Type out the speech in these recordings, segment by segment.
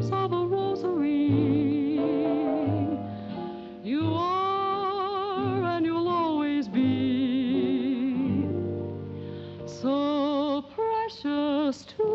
rose of a rosary. You are and you'll always be so precious to me.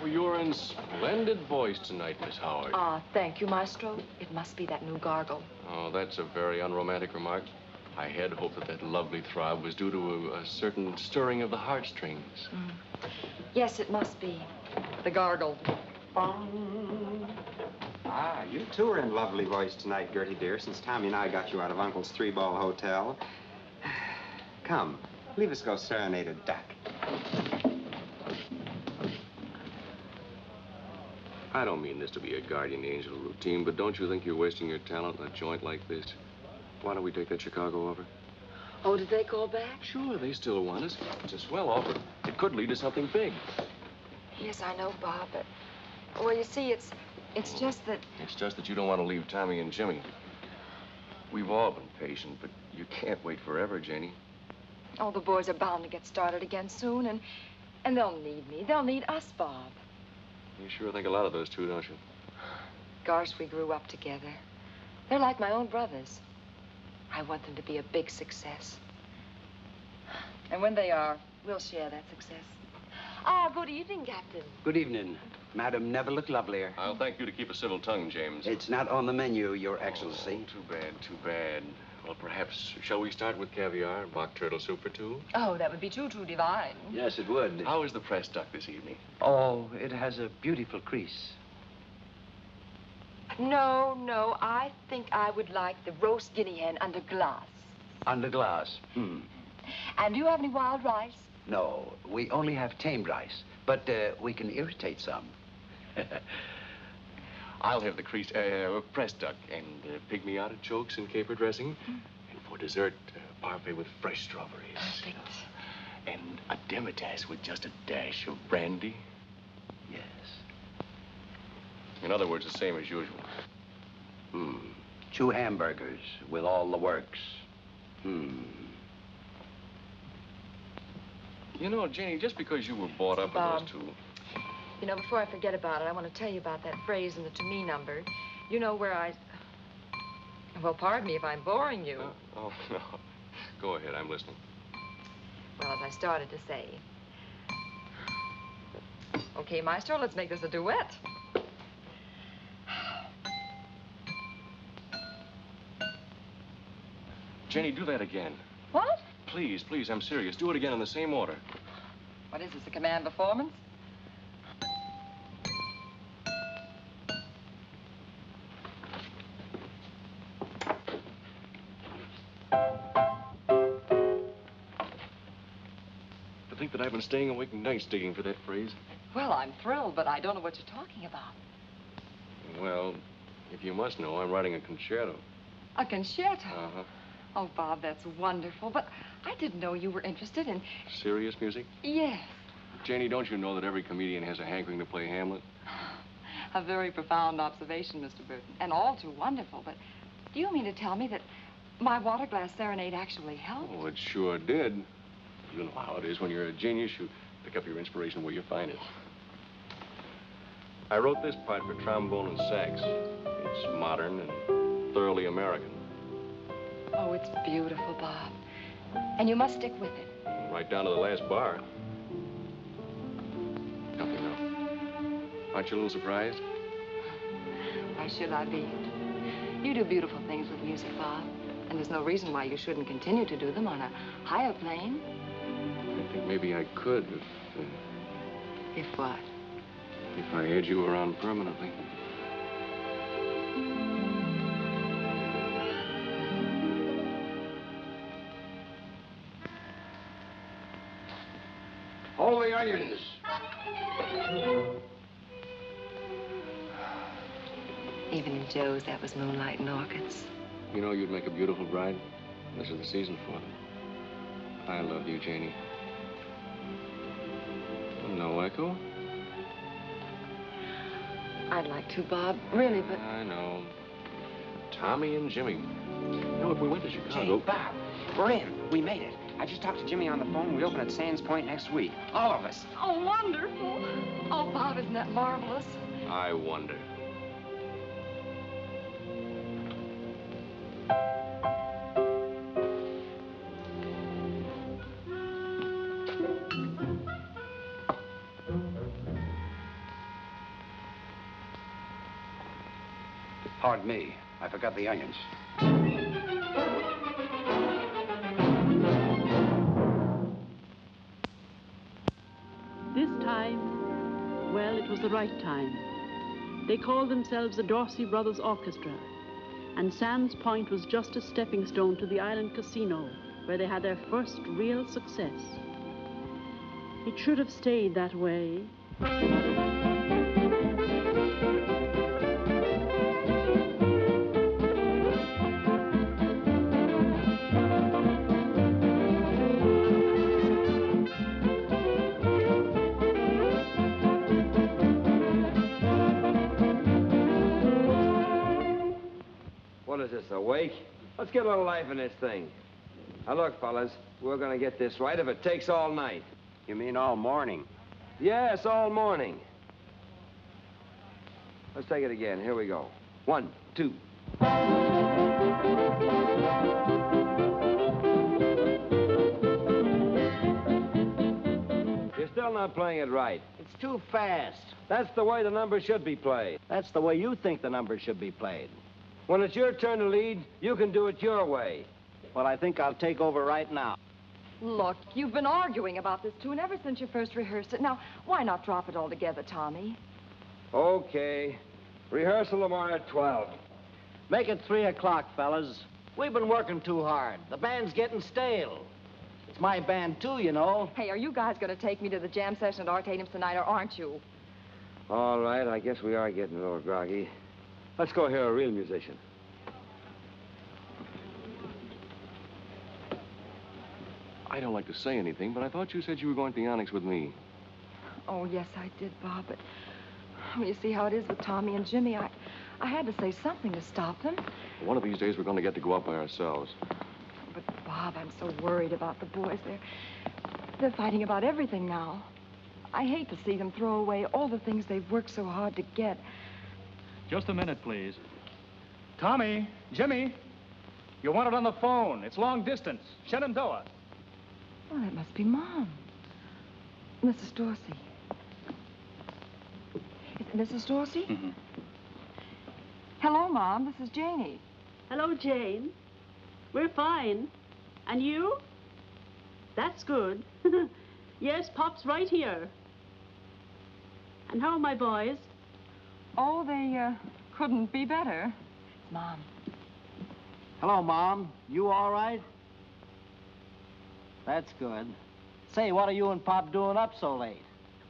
Oh, you're in splendid voice tonight, Miss Howard. Ah, thank you, Maestro. It must be that new gargle. Oh, that's a very unromantic remark. I had hoped that that lovely throb was due to a certain stirring of the heartstrings. Yes, it must be. The gargle. Ah, you too are in lovely voice tonight, Gertie dear, since Tommy and I got you out of Uncle's three-ball hotel. Come, leave us go serenade a duck. I don't mean this to be a guardian angel routine, but don't you think you're wasting your talent in a joint like this? Why don't we take that Chicago offer? Oh, did they call back? Sure, they still want us. It's a swell offer. It could lead to something big. Yes, I know, Bob, but... Well, you see, it's just that... It's just that you don't want to leave Tommy and Jimmy. We've all been patient, but you can't wait forever, Janie. Oh, the boys are bound to get started again soon, and they'll need me. They'll need us, Bob. You sure think a lot of those two, don't you? Gosh, we grew up together. They're like my own brothers. I want them to be a big success. And when they are, we'll share that success. Ah, good evening, Captain. Good evening. Madam never looked lovelier. I'll thank you to keep a civil tongue, James. It's not on the menu, Your Excellency. Oh, too bad, too bad. Well, perhaps, shall we start with caviar, mock turtle soup for two? Oh, that would be too divine. Yes, it would. How is the pressed duck this evening? Oh, it has a beautiful crease. No, I think I would like the roast guinea hen under glass. Under glass. And do you have any wild rice? No, we only have tamed rice, but we can irritate some. I'll have the pressed duck and pygmy artichokes and caper dressing. And for dessert, parfait with fresh strawberries. Perfect. And a demitasse with just a dash of brandy. Yes. In other words, the same as usual. 2 hamburgers with all the works. You know, Janie, just because you were brought up with those two... You know, before I forget about it, I want to tell you about that phrase in the to me number. You know where I... Well, pardon me if I'm boring you. Oh, no. Go ahead, I'm listening. Well, as I started to say. Okay, Maestro, let's make this a duet. Jenny, do that again. What? Please, please, I'm serious. Do it again in the same order. What is this, a command performance? To think that I've been staying awake nights digging for that phrase. Well, I'm thrilled, but I don't know what you're talking about. Well, if you must know, I'm writing a concerto. A concerto? Uh-huh. Oh, Bob, that's wonderful, but I didn't know you were interested in... Serious music? Yes. Janie, don't you know that every comedian has a hankering to play Hamlet? A very profound observation, Mr. Burton, and all too wonderful, but do you mean to tell me that my water glass serenade actually helped? Oh, it sure did. You know how it is when you're a genius. You pick up your inspiration where you find it. I wrote this part for trombone and sax. It's modern and thoroughly American. Oh, it's beautiful, Bob. And you must stick with it. Right down to the last bar. Nothing, though. Aren't you a little surprised? Why should I be? You do beautiful things with music, Bob. And there's no reason why you shouldn't continue to do them on a higher plane. I think maybe I could If what? if I had you around permanently. Hold the onions. Even in Joe's, that was moonlight and orchids. You know, you'd make a beautiful bride. This is the season for them. I love you, Janie. No echo? I'd like to, Bob. Really, but... I know. Tommy and Jimmy. You know, if we went to Chicago... Hey, Bob, we're in. We made it. I just talked to Jimmy on the phone. We open at Sands Point next week. All of us. Oh, wonderful. Oh, Bob, isn't that marvelous? I wonder. Pardon me. I forgot the onions. This time, well, it was the right time. They called themselves the Dorsey Brothers Orchestra, and Sands Point was just a stepping stone to the Island Casino, where they had their first real success. It should have stayed that way. What is this, a wake? Let's get a little life in this thing. Now, look, fellas, we're gonna get this right if it takes all night. You mean all morning? Yes, all morning. Let's take it again. Here we go. 1, 2. You're still not playing it right. It's too fast. That's the way the numbers should be played. That's the way you think the numbers should be played. When it's your turn to lead, you can do it your way. Well, I think I'll take over right now. Look, you've been arguing about this tune ever since you first rehearsed it. Now, why not drop it altogether, Tommy? Okay. Rehearsal tomorrow at 12. Make it 3 o'clock, fellas. We've been working too hard. The band's getting stale. It's my band, too, you know. Hey, are you guys going to take me to the jam session at Artadium's tonight, or aren't you? All right, I guess we are getting a little groggy. Let's go hear a real musician. I don't like to say anything, but I thought you said you were going to the Onyx with me. Oh, yes, I did, Bob, but well, you see how it is with Tommy and Jimmy. I had to say something to stop them. One of these days, we're going to get to go out by ourselves. But, Bob, I'm so worried about the boys. They're fighting about everything now. I hate to see them throw away all the things they've worked so hard to get. Just a minute, please. Tommy, Jimmy, you're wanted on the phone. It's long distance. Shenandoah. Oh, that must be Mom. Mrs. Dorsey. Is it Mrs. Dorsey? Mm-hmm. Hello, Mom. This is Janie. Hello, Jane. We're fine. And you? That's good. Yes, Pop's right here. And how are my boys? Oh, they couldn't be better. Mom. Hello, Mom. You all right? That's good. Say, what are you and Pop doing up so late?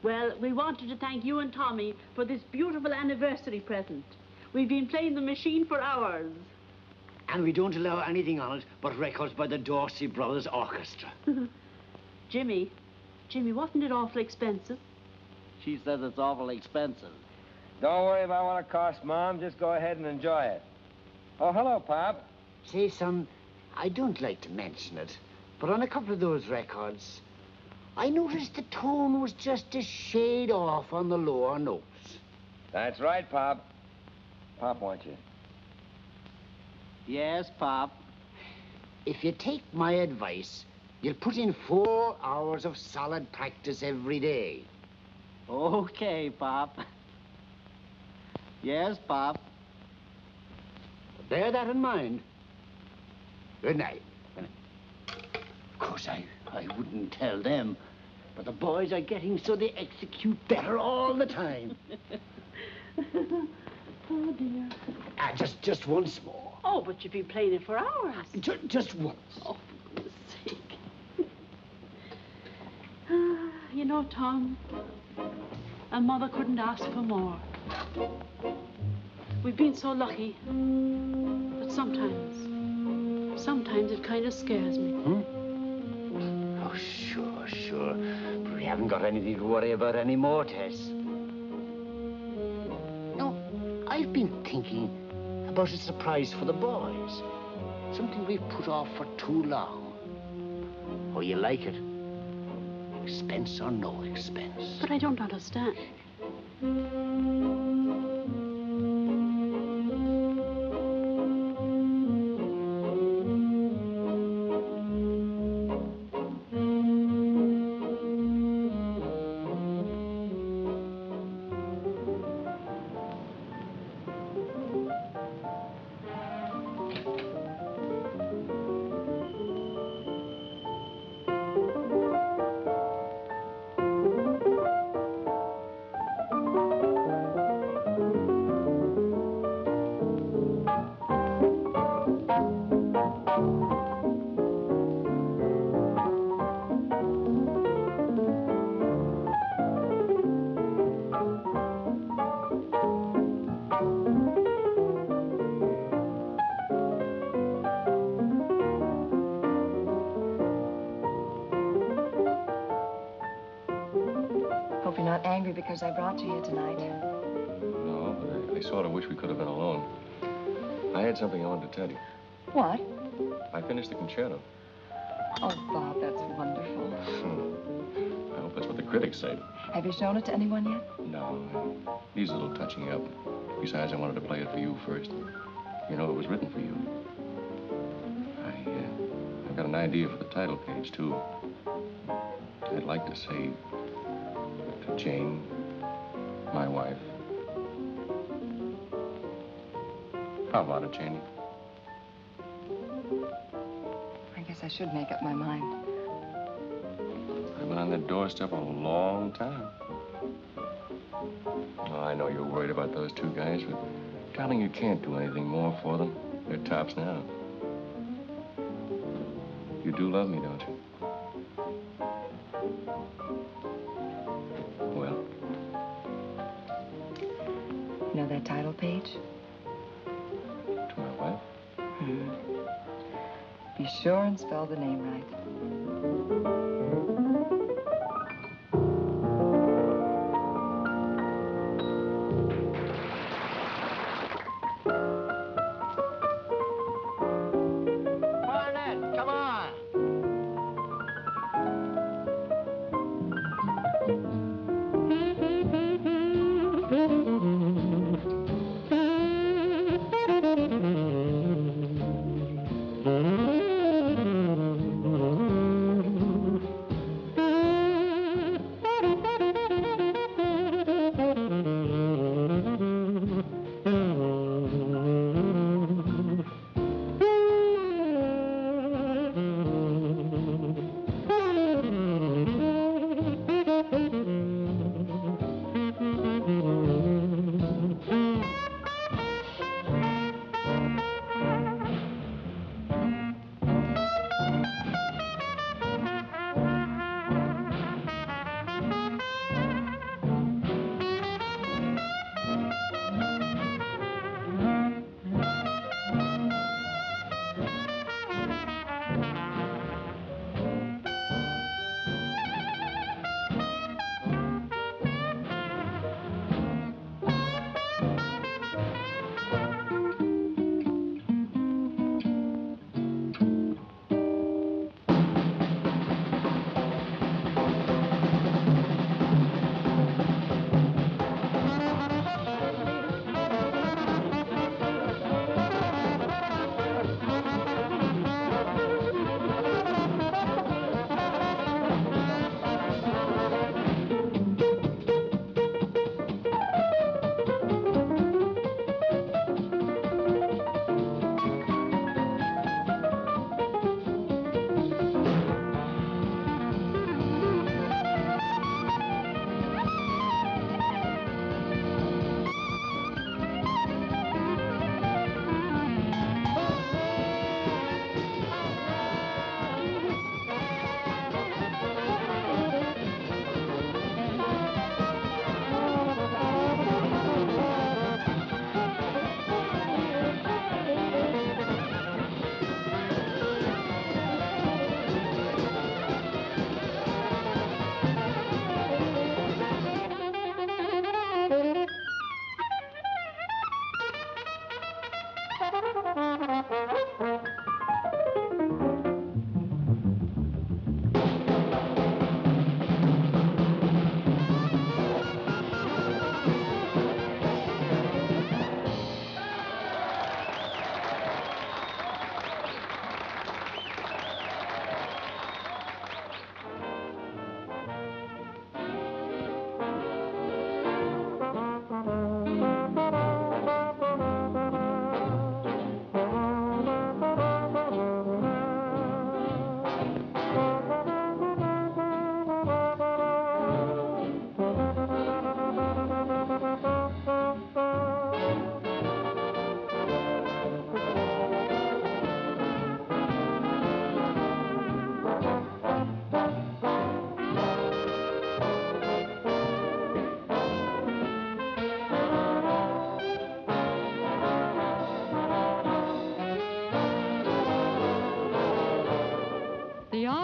Well, we wanted to thank you and Tommy for this beautiful anniversary present. We've been playing the machine for hours. And we don't allow anything on it but records by the Dorsey Brothers Orchestra. Jimmy, wasn't it awful expensive? She says it's awful expensive. Don't worry about what it costs, Mom. Just go ahead and enjoy it. Oh, hello, Pop. Say, son, I don't like to mention it, but on a couple of those records, I noticed the tone was just a shade off on the lower notes. That's right, Pop. Pop wants you. Yes, Pop. If you take my advice, you'll put in 4 hours of solid practice every day. Okay, Pop. Yes, Pop. Bear that in mind. Good night. Of course, I wouldn't tell them, but the boys are getting so they execute better all the time. Oh, dear. Just once more. Oh, but you've been playing it for hours. Just once. Oh, for goodness sake. You know, Tom, a mother couldn't ask for more. We've been so lucky, but sometimes it kind of scares me. Oh, sure. But we haven't got anything to worry about anymore, Tess. No, I've been thinking about a surprise for the boys. Something we've put off for too long. Oh, you like it? Expense or no expense? But I don't understand. Hope you're not angry because I brought you here tonight. No, but I sort of wish we could have been alone. I had something I wanted to tell you. What? I finished the concerto. Oh, Bob, that's wonderful. I hope that's what the critics say. Have you shown it to anyone yet? No, it needs a little touching up. Besides, I wanted to play it for you first. You know, it was written for you. I've got an idea for the title page, too. I'd like to say to Jane, my wife. How about it, Janie? I guess I should make up my mind. I've been on that doorstep a long time. Oh, I know you're worried about those two guys, but darling, you can't do anything more for them. They're tops now. You do love me, don't you? Well? You know that title page? To my wife? Be sure and spell the name right. Barnett, come on.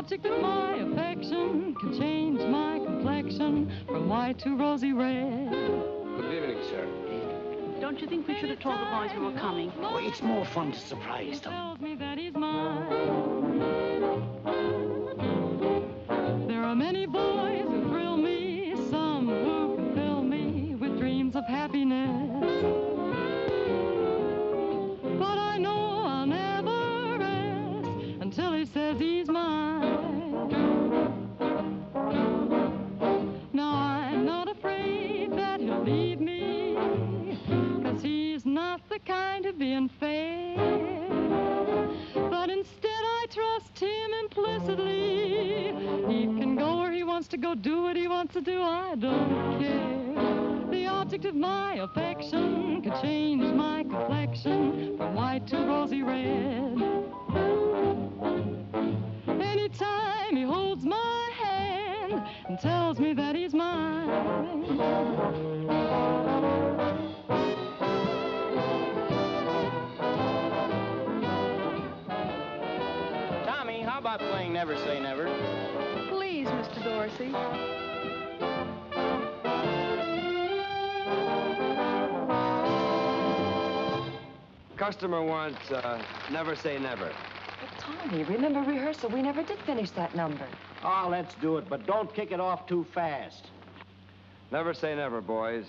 object of my affection can change my complexion from white to rosy red. Good evening, sir. Don't you think we should have told the boys we were coming? Oh, it's more fun to surprise them. Tells me that he's mine. There are many boys who thrill me, some who can fill me with dreams of happiness. But I know I'll never rest until he says he's mine. Now I'm not afraid that he'll leave me, 'cause he's not the kind to be unfair. But instead I trust him implicitly. He can go where he wants to go, do what he wants to do, I don't care. The object of my affection could change my complexion from white to rosy red. Anytime he holds my hand and tells me that he's mine. Tommy, how about playing Never Say Never? Please, Mr. Dorsey. Customer wants Never Say Never. But Tommy, remember rehearsal? We never did finish that number. Oh, let's do it, but don't kick it off too fast. Never say never, boys.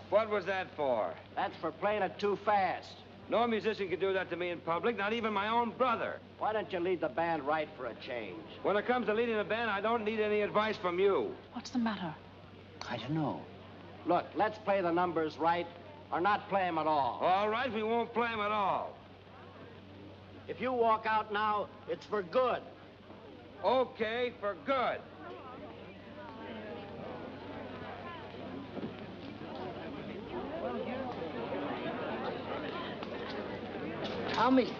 What was that for? That's for playing it too fast. No musician can do that to me in public, not even my own brother. Why don't you lead the band right for a change? When it comes to leading a band, I don't need any advice from you. What's the matter? I don't know. Look, let's play the numbers right or not play them at all. All right, we won't play them at all. If you walk out now, it's for good. Okay, for good. Tommy.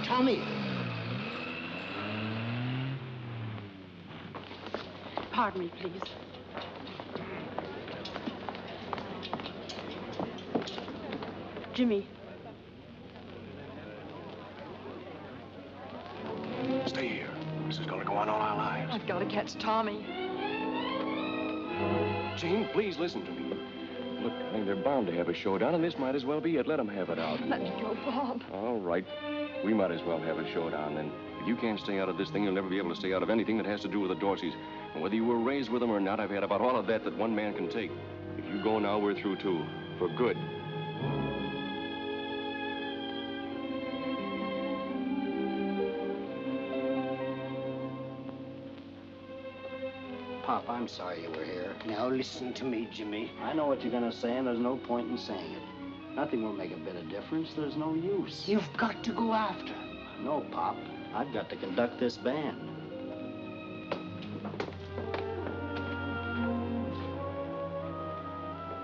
Tommy. Pardon me, please. Jimmy. Stay here. This is going to go on all our lives. I've got to catch Tommy. Jane, please listen to me. Look, I think they're bound to have a showdown, and this might as well be it. Let them have it out. Let me go, Bob. All right. We might as well have a showdown, then. If you can't stay out of this thing, you'll never be able to stay out of anything that has to do with the Dorseys. And whether you were raised with them or not, I've had about all of that one man can take. If you go now, we're through, too. For good. Pop, I'm sorry you were here. Now listen to me, Jimmy. I know what you're gonna say, and there's no point in saying it. Nothing will make a bit of difference. There's no use. You've got to go after. No, Pop. I've got to conduct this band.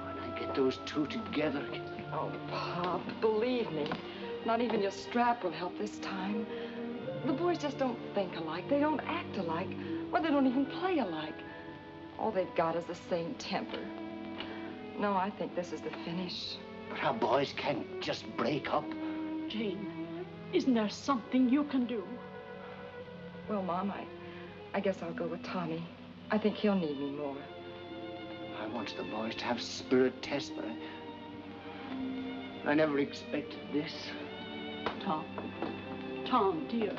When I get those two together. Oh, Pop, believe me, not even your strap will help this time. The boys just don't think alike. They don't act alike, or they don't even play alike. All they've got is the same temper. No, I think this is the finish. But our boys can't just break up. Jane, isn't there something you can do? Well, Mom, I guess I'll go with Tommy. I think he'll need me more. I wanted the boys to have spirit tests, but I never expected this. Tom, dear.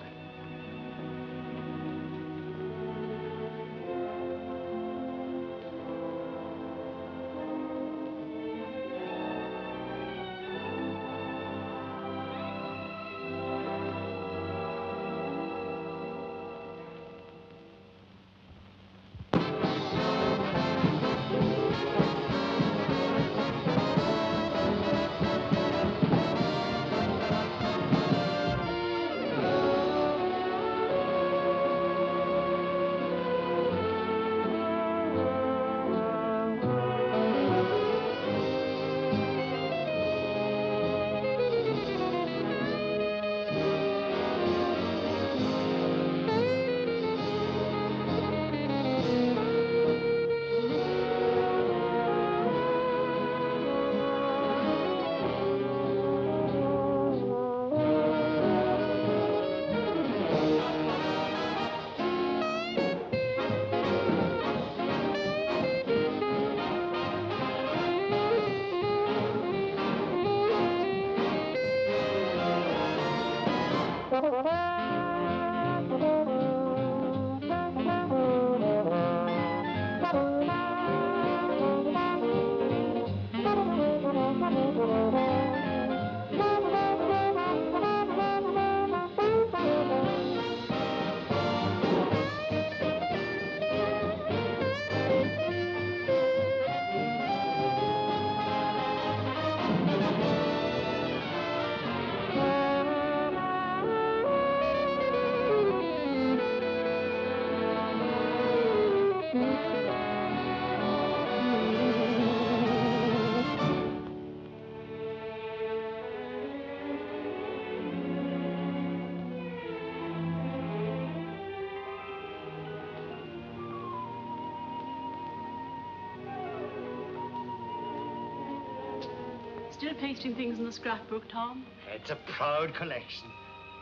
Still pasting things in the scrapbook, Tom? It's a proud collection.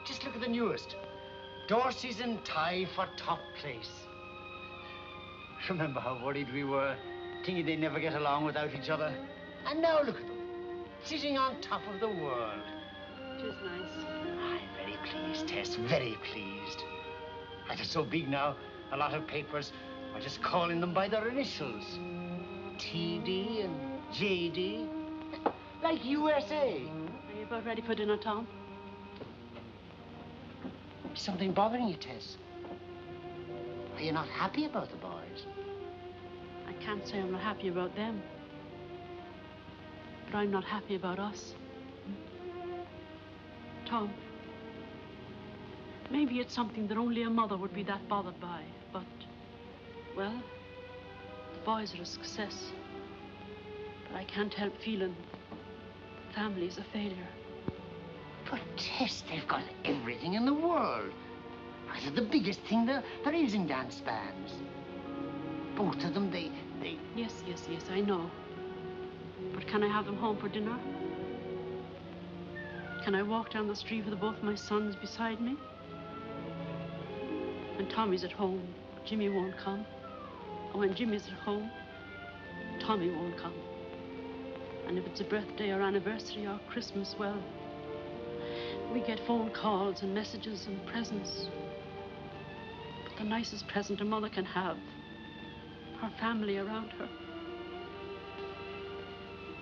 Just look at the newest. Dorsey's in tie for top place. Remember how worried we were, thinking they'd never get along without each other? And now look at them, sitting on top of the world. It is nice. I'm very pleased, Tess, very pleased. And they're so big now, a lot of papers are just calling them by their initials. TD and JD. Like USA. Are you about ready for dinner, Tom? Is something bothering you, Tess? Are you not happy about the boys? I can't say I'm not happy about them. But I'm not happy about us. Tom, maybe it's something that only a mother would be that bothered by, but, well, the boys are a success. But I can't help feeling the family's a failure. But, Tess, they've got everything in the world. They're the biggest thing there is in dance bands. Both of them, they... Yes, I know. But can I have them home for dinner? Can I walk down the street with both my sons beside me? When Tommy's at home, Jimmy won't come. Or when Jimmy's at home, Tommy won't come. And if it's a birthday or anniversary or Christmas, well, we get phone calls and messages and presents. But the nicest present a mother can have, her family around her.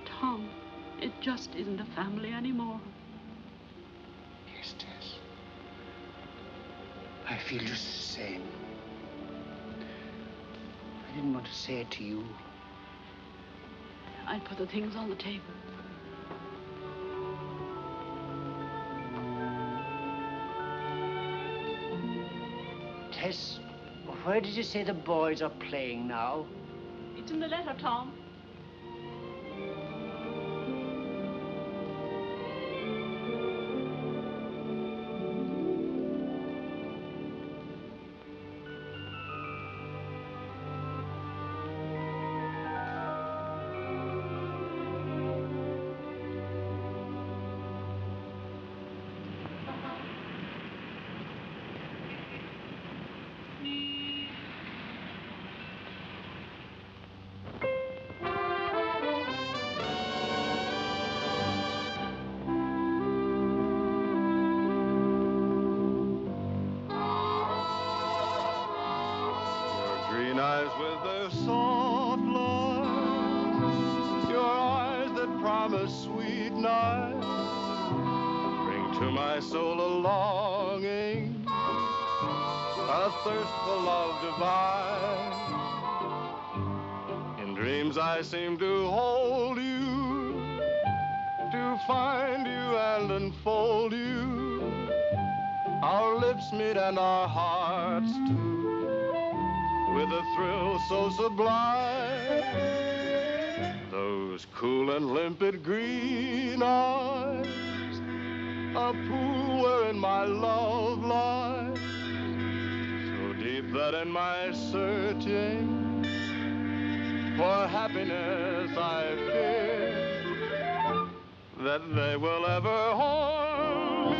Tom, it just isn't a family anymore. Yes, Tess. I feel just the same. I didn't want to say it to you. I'll put the things on the table. Tess, where did you say the boys are playing now? It's in the letter, Tom. With their soft light, your eyes that promise sweet nights, bring to my soul a longing, a thirst for love divine. In dreams I seem to hold you, to find you and enfold you. Our lips meet and our hearts too, with a thrill so sublime. Those cool and limpid green eyes, a pool wherein my love lies, so deep that in my searching for happiness I fear that they will ever harm me.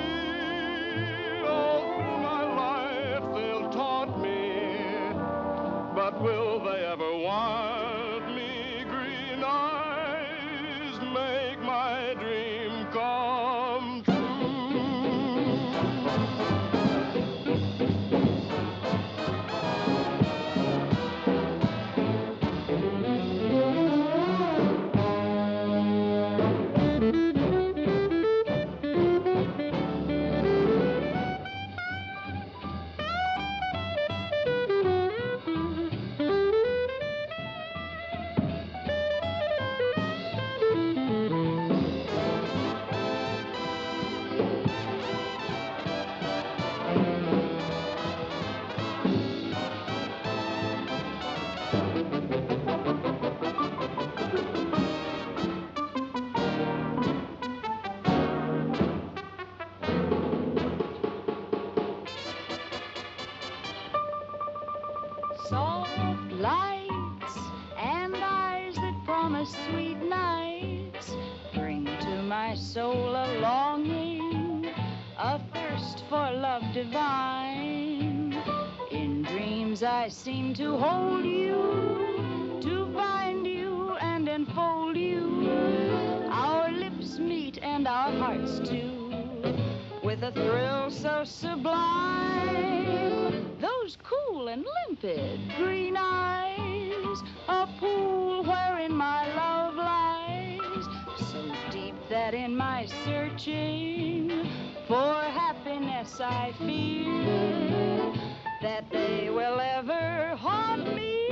All through my life they'll taunt me, but will they ever want me? Green eyes make my dream come true. the sweet nights bring to my soul a longing, a thirst for love divine. In dreams I seem to hold you, to find you and enfold you. Our lips meet and our hearts too, with a thrill so sublime. Those cool and limpid green eyes, a pool wherein my love lies, so deep that in my searching for happiness I fear that they will ever haunt me.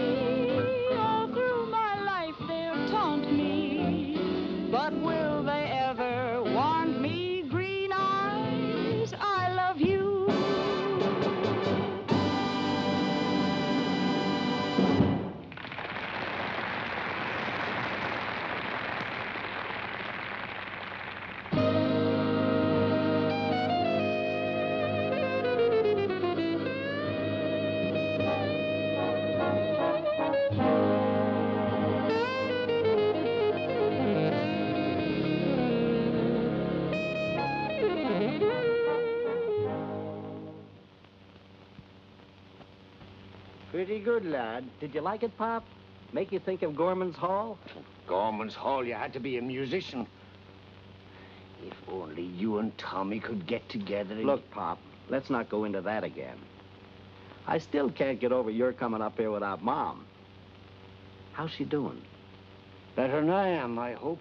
All through my life they'll taunt me, but will they ever want me? Green eyes, I love you. Pretty good, lad. Did you like it, Pop? Make you think of Gorman's Hall? Gorman's Hall, you had to be a musician. If only you and Tommy could get together and... Look, Pop, let's not go into that again. I still can't get over your coming up here without Mom. How's she doing? Better than I am, I hope.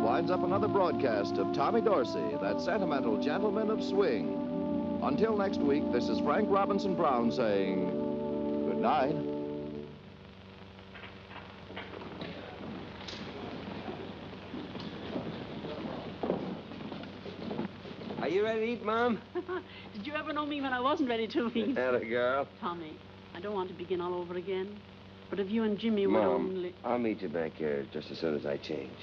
winds up another broadcast of Tommy Dorsey, that sentimental gentleman of swing. Until next week, this is Frank Robinson Brown saying good night. Are you ready to eat, Mom? Did you ever know me when I wasn't ready to eat? Atta girl. Tommy, I don't want to begin all over again. But if you and Jimmy would Mom, only... I'll meet you back here just as soon as I change.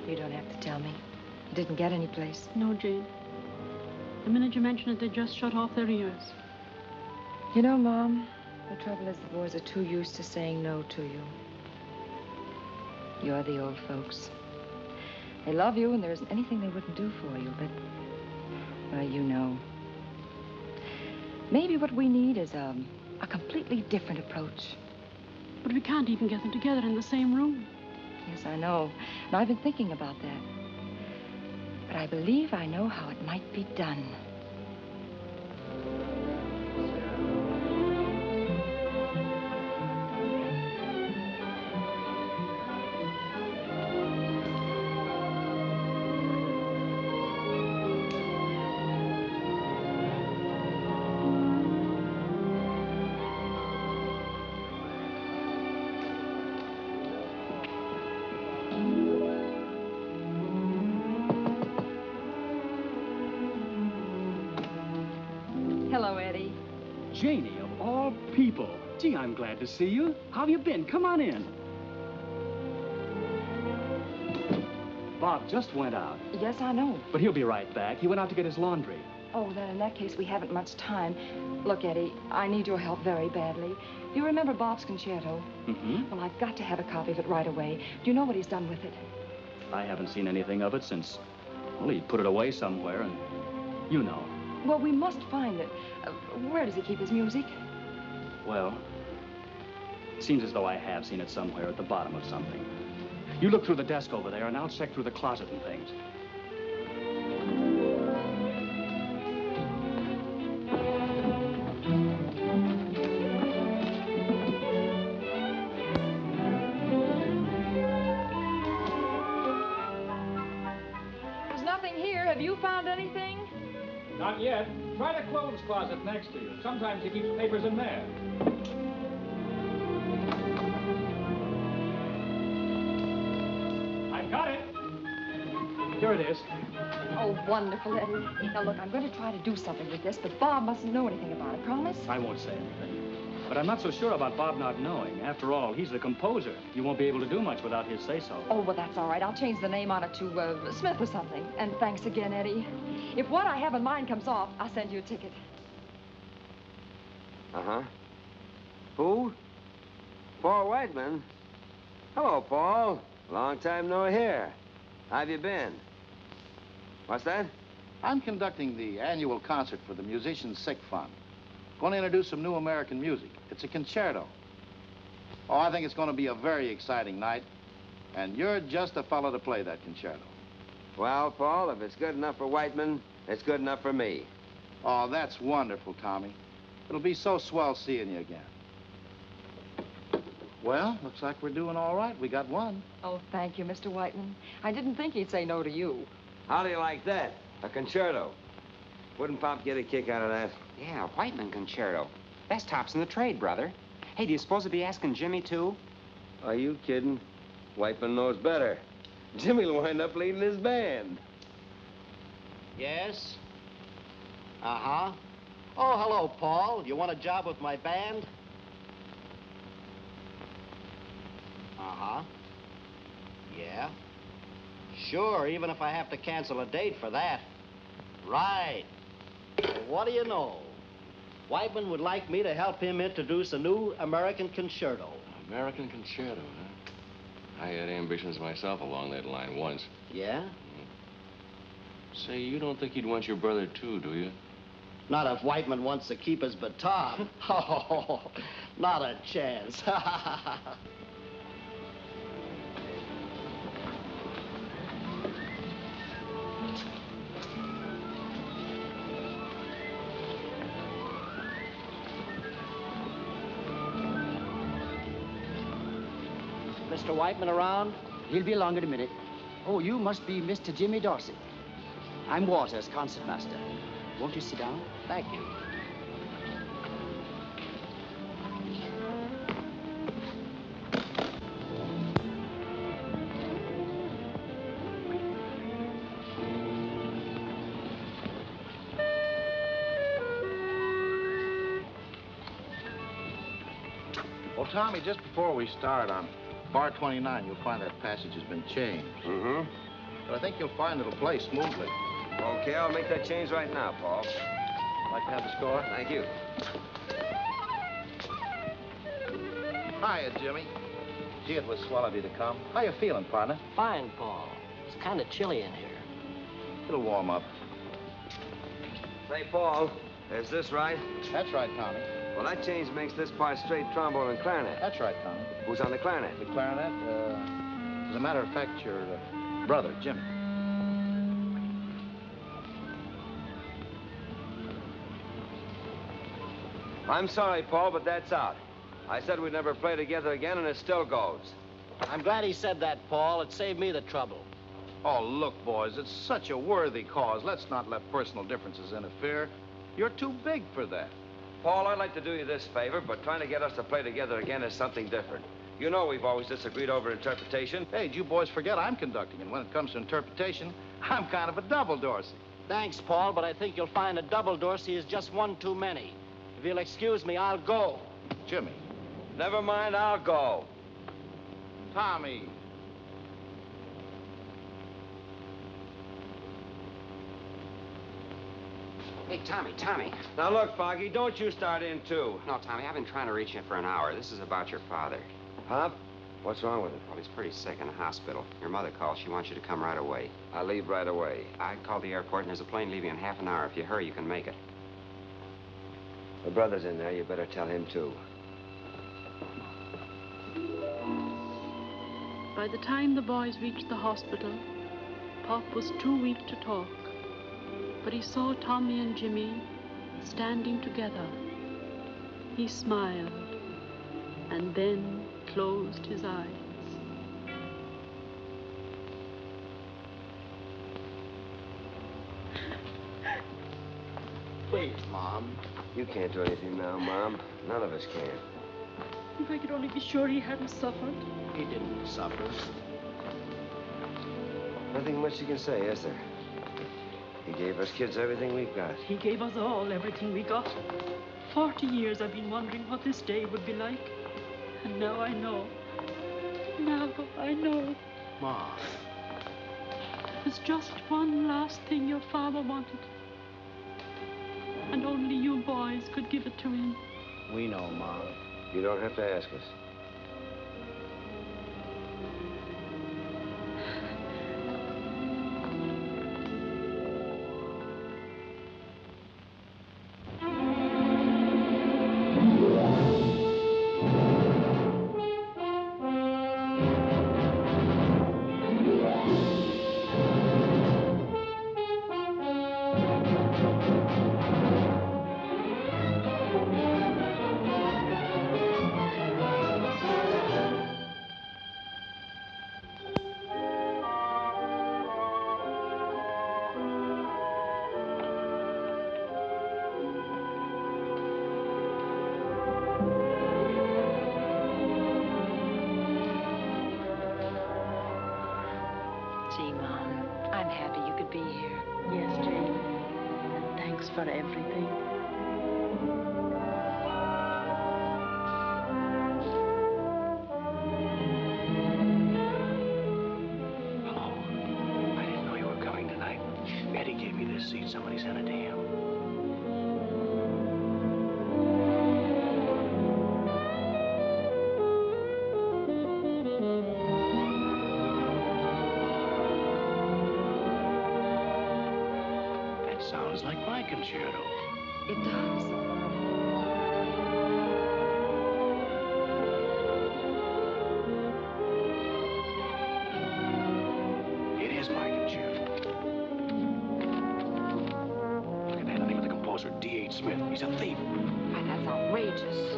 You don't have to tell me. You didn't get any place. No, Jane. The minute you mention it, they just shut off their ears. You know, Mom, the trouble is the boys are too used to saying no to you. You're the old folks. They love you, and there isn't anything they wouldn't do for you, but, well, you know. Maybe what we need is a completely different approach. But we can't even get them together in the same room. Yes, I know. And I've been thinking about that. But I believe I know how it might be done. Hello, Eddie. Janie, of all people. Gee, I'm glad to see you. How have you been? Come on in. Bob just went out, Yes, I know. but he'll be right back. He went out to get his laundry. Oh, then in that case, we haven't much time. Look, Eddie, I need your help very badly. You remember Bob's concerto? Mm-hmm. Well, I've got to have a copy of it right away. Do you know what he's done with it? I haven't seen anything of it since, well, he put it away somewhere, and you know. Well, we must find it. Where does he keep his music? Well, it seems as though I have seen it somewhere at the bottom of something. You look through the desk over there, and I'll check through the closet and things. There's nothing here. Have you found anything? Not yet. Try the clothes closet next to you. Sometimes he keeps papers in there. I've got it. Here it is. Oh, wonderful, Eddie. Now, look, I'm going to try to do something with this, but Bob mustn't know anything about it. Promise? I won't say anything. But I'm not so sure about Bob not knowing. After all, he's the composer. You won't be able to do much without his say-so. Oh, well, that's all right. I'll change the name on it to Smith or something. And thanks again, Eddie. If what I have in mind comes off, I'll send you a ticket. Uh-huh. Who? Paul Whiteman. Hello, Paul. Long time no hear. How have you been? What's that? I'm conducting the annual concert for the Musicians' Sick Fund. Going to introduce some new American music. It's a concerto. Oh, I think it's going to be a very exciting night. And you're just a fellow to play that concerto. Well, Paul, if it's good enough for Whiteman, it's good enough for me. Oh, that's wonderful, Tommy. It'll be so swell seeing you again. Well, looks like we're doing all right. We got one. Oh, thank you, Mr. Whiteman. I didn't think he'd say no to you. How do you like that? A concerto. Wouldn't Pop get a kick out of that? Yeah, Whiteman concerto. Best tops in the trade, brother. Hey, do you suppose to be asking Jimmy, too? Are you kidding? Whiteman knows better. Jimmy'll wind up leading his band. Yes? Uh-huh. Oh, hello, Paul. You want a job with my band? Uh-huh. Yeah. Sure, even if I have to cancel a date for that. Right. Well, what do you know? Whiteman would like me to help him introduce a new American concerto. American concerto, huh? I had ambitions myself along that line once. Yeah? Say, you don't think he'd want your brother, too, do you? Not if Whiteman wants to keep his baton. Oh, not a chance. Mr. Whiteman around? He'll be along in a minute. Oh, you must be Mr. Jimmy Dorsey. I'm Waters, concertmaster. Won't you sit down? Thank you. Well, Tommy, just before we start on bar 29, you'll find that passage has been changed. Mm-hmm. But I think you'll find it'll play smoothly. Okay, I'll make that change right now, Paul. Like to have the score? Thank you. Hiya, Jimmy. Gee, it was swell of you to come. How you feeling, partner? Fine, Paul. It's kind of chilly in here. It'll warm up. Say, Paul, is this right? That's right, Tommy. Well, that change makes this part straight trombone and clarinet. That's right, Tommy. Who's on the clarinet? The clarinet, as a matter of fact, your brother, Jimmy. I'm sorry, Paul, but that's out. I said we'd never play together again, and it still goes. I'm glad he said that, Paul. It saved me the trouble. Oh, look, boys, it's such a worthy cause. Let's not let personal differences interfere. You're too big for that. Paul, I'd like to do you this favor, but trying to get us to play together again is something different. You know we've always disagreed over interpretation. Hey, you boys forget I'm conducting, and when it comes to interpretation, I'm kind of a double Dorsey. Thanks, Paul, but I think you'll find a double Dorsey is just one too many. If you'll excuse me, I'll go. Jimmy. Never mind, I'll go. Tommy. Hey, Tommy. Now, look, Foggy, don't you start in, too. No, Tommy, I've been trying to reach you for an hour. This is about your father. Huh? What's wrong with him? Well, he's pretty sick in the hospital. Your mother called. She wants you to come right away. I'll leave right away. I called the airport, and there's a plane leaving in half an hour. If you hurry, you can make it. My brother's in there. You better tell him, too. By the time the boys reached the hospital, Pop was too weak to talk. But he saw Tommy and Jimmy standing together. He smiled and then closed his eyes. Please, Mom. You can't do anything now, Mom. None of us can. If I could only be sure he hadn't suffered. He didn't suffer. Nothing much you can say, is there? He gave us kids everything we've got. He gave us all everything we got. 40 years I've been wondering what this day would be like. And now I know. Now I know. Mom. There's just one last thing your father wanted. And only you boys could give it to him. We know, Mom. You don't have to ask us. Gee, Mom, I'm happy you could be here. Yes, Jane. And thanks for everything. Hello. I didn't know you were coming tonight. Eddie gave me this seat. Somebody sent it to him. Sounds like my concerto. It does. It is my concerto. Look at that. The name of the composer, D.H. Smith. He's a thief. Why, that's outrageous.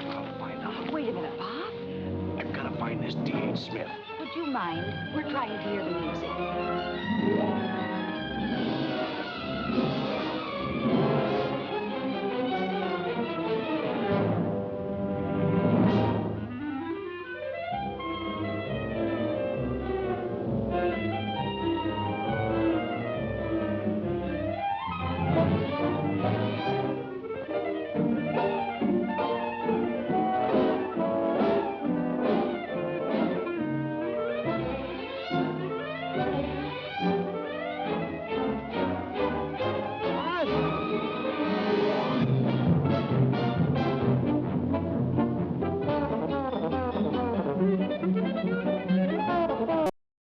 I'll find out. Wait a minute, Bob. I've got to find as D.H. Smith. Would you mind? We're trying to hear the music.